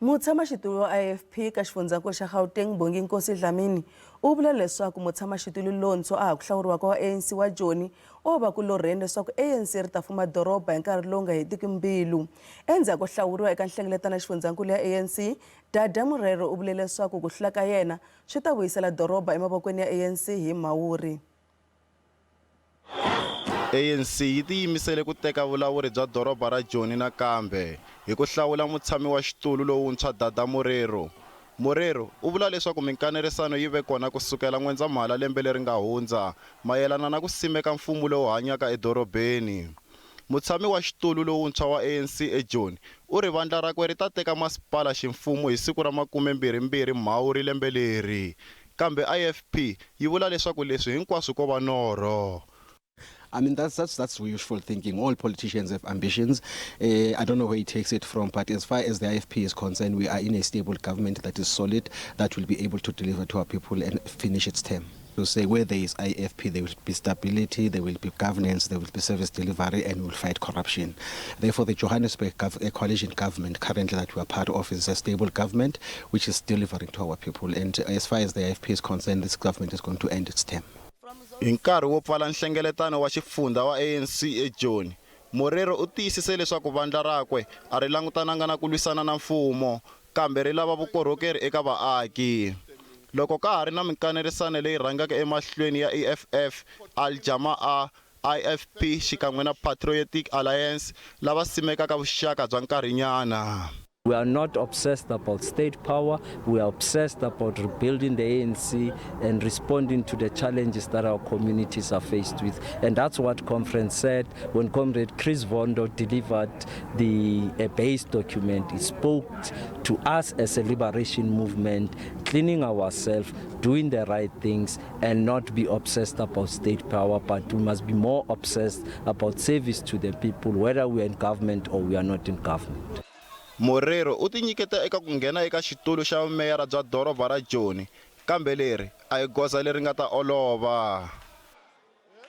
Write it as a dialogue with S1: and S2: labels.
S1: Mutshama-xitulu wa IFP ka xifundzhankulu xa Gauteng Bonginkosi Dlamini u vula leswaku mutshama-xitulu lontshwa a ha ku hlawuriwaka wa ANC wa Joni o va ku lorheni leswaku ANC ri ta fuma doroba hi nkarhi lowu nga hetiku mbilu. Endzhaku hlawuriwa eka nhlengeletano ya xifundzhankulu ya ANC, Dada Morero u vule leswaku ku hlula ka yena swi ta vuyisela doroba emavokweni ya ANC hi Mhawuri.
S2: ANC yi tiyimisele ku teka vulawuri bya doroba ra Joni nakambe hi ku hlawula mutshami wa xitulu lowuntshwa Dada Morero. Morero u vula leswaku minkanerisano yi ve kona kusukela N'wendzamhala lembe leri nga hundza mayelana na ku simeka mfumo lowu hanyaka edorobeni. Mutshami wa xitulu lowuntshwa wa ANC eJoni u ri vandla rakwe ri ta teka masipala ximfumo hi siku ra 22 Mhawuri lembe leri, kambe IFP yi vula leswaku leswi hinkwaswo ko va norho.
S3: I mean, that's wishful thinking. All politicians have ambitions. I don't know where he takes it from, but as far as the IFP is concerned, we are in a stable government that is solid, that will be able to deliver to our people and finish its term. To say where there is IFP, there will be stability, there will be governance, there will be service delivery, and we will fight corruption. Therefore, the Johannesburg coalition government currently that we are part of is a stable government which is delivering to our people. And as far as the IFP is concerned, this government is going to end its term.
S2: Nkarhi wo pfala nhlengeletano wa xifundza wa ANC eJoni, Morero u tiyisise leswaku vandla rakwe a ri langutananga na ku lwisana na mfumo, kambe ri lava vukorhokeri eka vaaki. Loko ka ha ri na minkanerisano leyi rhangaka emahlweni ya EFF, Aljamaa, IFP xikan'we na Patriotic Alliance lava simekaka vuxaka bya nkarhinyana.
S4: We are not obsessed about state power. We are obsessed about rebuilding the ANC and responding to the challenges that our communities are faced with. And that's what conference said when Comrade Chris Vondo delivered the base document. He spoke to us as a liberation movement, cleaning ourselves, doing the right things, and not be obsessed about state power, but we must be more obsessed about service to the people, whether we are in government or we are not in government.
S2: Morero u tinyiketa eka ku nghena eka xitulu xa meyara bya doroba ra Joni, kambe leri a hi goza leri nga ta olova.